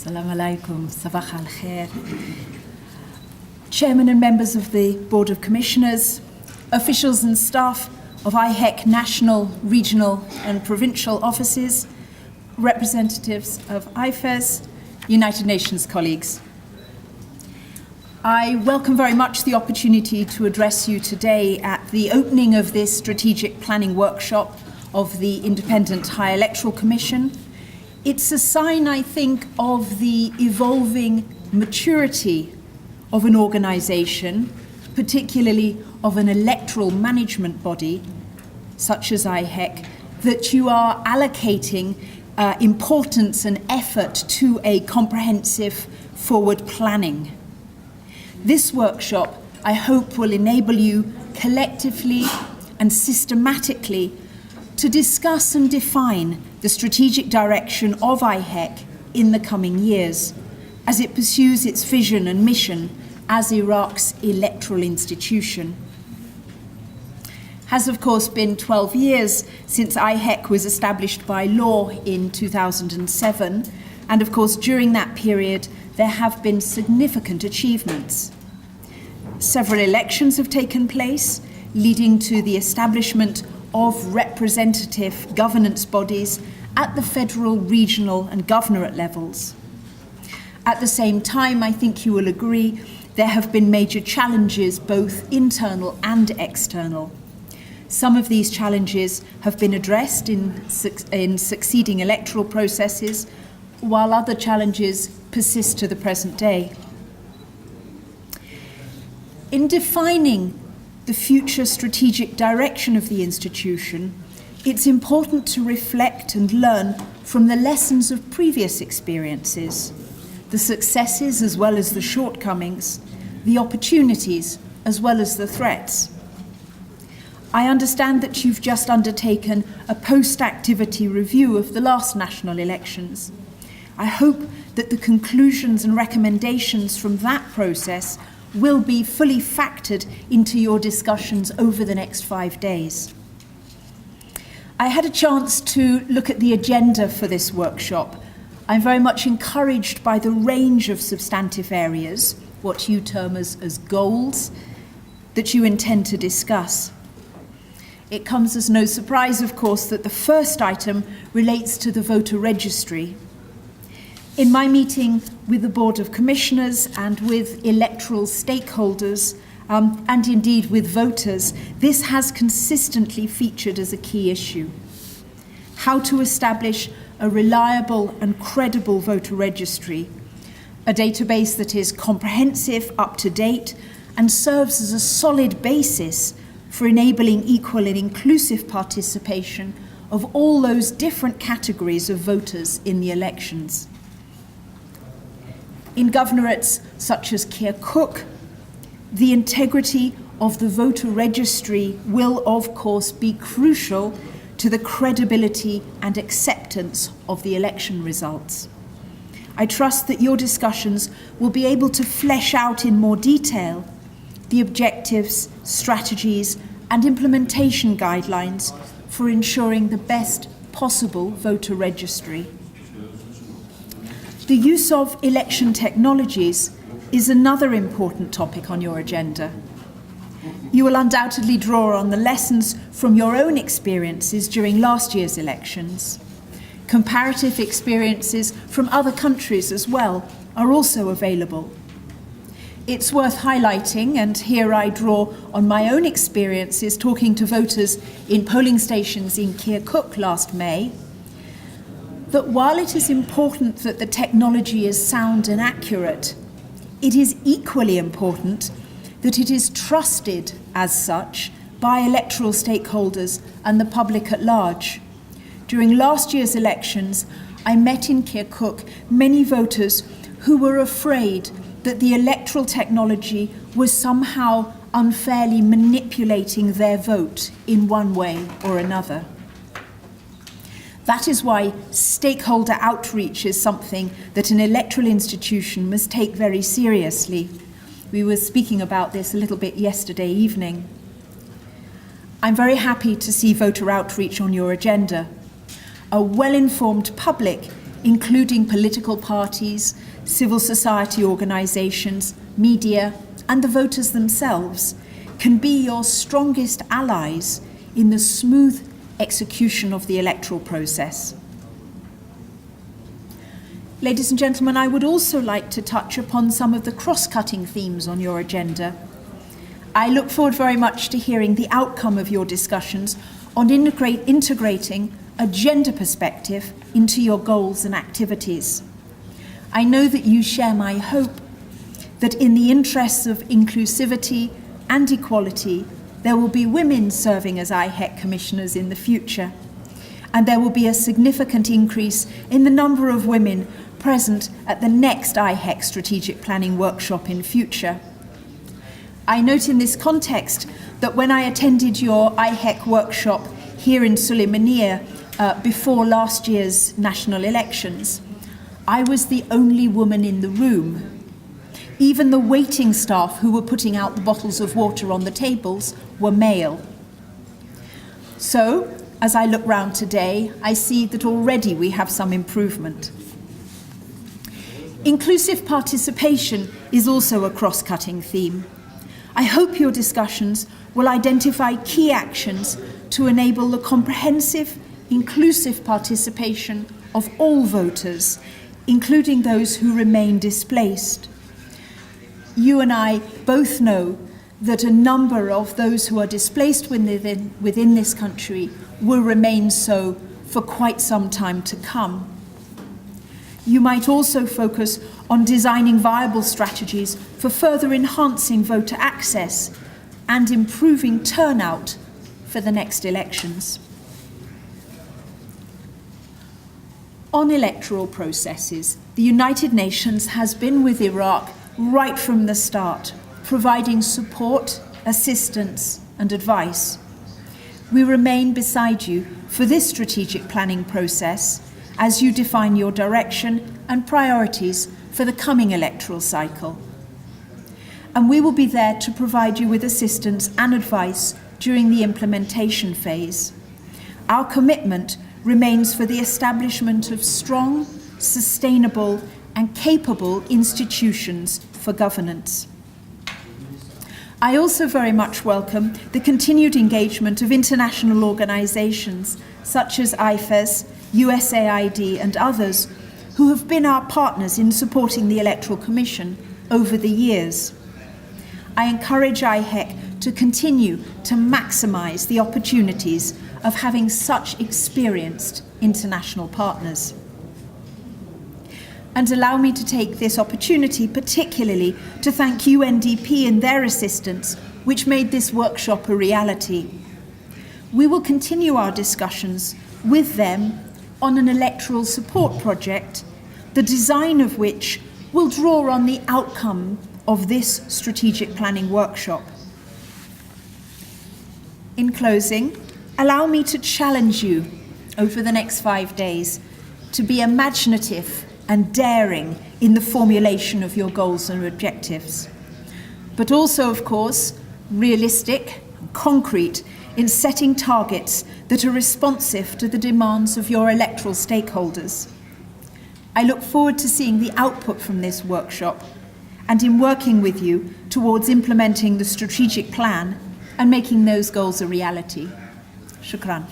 Assalamu alaikum, sabah al khair. Chairman and members of the Board of Commissioners, officials and staff of IHEC national, regional and provincial offices, representatives of IFES, United Nations colleagues. I welcome very much the opportunity to address you today at the opening of this strategic planning workshop of the Independent High Electoral Commission. It's a sign, I think, of the evolving maturity of an organisation, particularly of an electoral management body, such as IHEC, that you are allocating importance and effort to a comprehensive forward planning. This workshop, I hope, will enable you collectively and systematically to discuss and define the strategic direction of IHEC in the coming years as it pursues its vision and mission as Iraq's electoral institution. It has, of course, been 12 years since IHEC was established by law in 2007, and of course, during that period, there have been significant achievements. Several elections have taken place, leading to the establishment of representative governance bodies at the federal, regional and governorate levels. At the same time, I think you will agree, there have been major challenges, both internal and external. Some of these challenges have been addressed in succeeding electoral processes, while other challenges persist to the present day. In defining the future strategic direction of the institution, it's important to reflect and learn from the lessons of previous experiences, the successes as well as the shortcomings, the opportunities as well as the threats. I understand that you've just undertaken a post-activity review of the last national elections. I hope that the conclusions and recommendations from that process will be fully factored into your discussions over the next 5 days. I had a chance to look at the agenda for this workshop. I'm very much encouraged by the range of substantive areas, what you term as goals, that you intend to discuss. It comes as no surprise, of course, that the first item relates to the voter registry. In my meeting with the Board of Commissioners and with electoral stakeholders, and indeed with voters, this has consistently featured as a key issue. How to establish a reliable and credible voter registry, a database that is comprehensive, up-to-date, and serves as a solid basis for enabling equal and inclusive participation of all those different categories of voters in the elections. In governorates such as Kirkuk, the integrity of the voter registry will, of course, be crucial to the credibility and acceptance of the election results. I trust that your discussions will be able to flesh out in more detail the objectives, strategies, and implementation guidelines for ensuring the best possible voter registry. The use of election technologies is another important topic on your agenda. You will undoubtedly draw on the lessons from your own experiences during last year's elections. Comparative experiences from other countries as well are also available. It's worth highlighting, and here I draw on my own experiences talking to voters in polling stations in Kirkuk last May, that while it is important that the technology is sound and accurate, it is equally important that it is trusted as such by electoral stakeholders and the public at large. During last year's elections, I met in Kirkuk many voters who were afraid that the electoral technology was somehow unfairly manipulating their vote in one way or another. That is why stakeholder outreach is something that an electoral institution must take very seriously. We were speaking about this a little bit yesterday evening. I'm very happy to see voter outreach on your agenda. A well-informed public including political parties, civil society organisations, media, and the voters themselves, can be your strongest allies in the smooth execution of the electoral process. Ladies and gentlemen, I would also like to touch upon some of the cross-cutting themes on your agenda. I look forward very much to hearing the outcome of your discussions on integrating a gender perspective into your goals and activities. I know that you share my hope that in the interests of inclusivity and equality, there will be women serving as IHEC commissioners in the future, and there will be a significant increase in the number of women present at the next IHEC strategic planning workshop in future. I note in this context that when I attended your IHEC workshop here in Sulaymaniyah before last year's national elections, I was the only woman in the room. Even the waiting staff who were putting out the bottles of water on the tables were male. So, as I look round today, I see that already we have some improvement. Inclusive participation is also a cross-cutting theme. I hope your discussions will identify key actions to enable the comprehensive, inclusive participation of all voters, including those who remain displaced. You and I both know that a number of those who are displaced within this country will remain so for quite some time to come. You might also focus on designing viable strategies for further enhancing voter access and improving turnout for the next elections. On electoral processes, the United Nations has been with Iraq right from the start, providing support, assistance, and advice. We remain beside you for this strategic planning process as you define your direction and priorities for the coming electoral cycle. And we will be there to provide you with assistance and advice during the implementation phase. Our commitment remains for the establishment of strong, sustainable, and capable institutions for governance. I also very much welcome the continued engagement of international organisations such as IFES, USAID and others who have been our partners in supporting the Electoral Commission over the years. I encourage IHEC to continue to maximise the opportunities of having such experienced international partners. And allow me to take this opportunity particularly to thank UNDP and their assistance, which made this workshop a reality. We will continue our discussions with them on an electoral support project, the design of which will draw on the outcome of this strategic planning workshop. In closing, allow me to challenge you over the next 5 days to be imaginative and daring in the formulation of your goals and objectives, but also, of course, realistic and concrete in setting targets that are responsive to the demands of your electoral stakeholders. I look forward to seeing the output from this workshop and in working with you towards implementing the strategic plan and making those goals a reality. Shukran.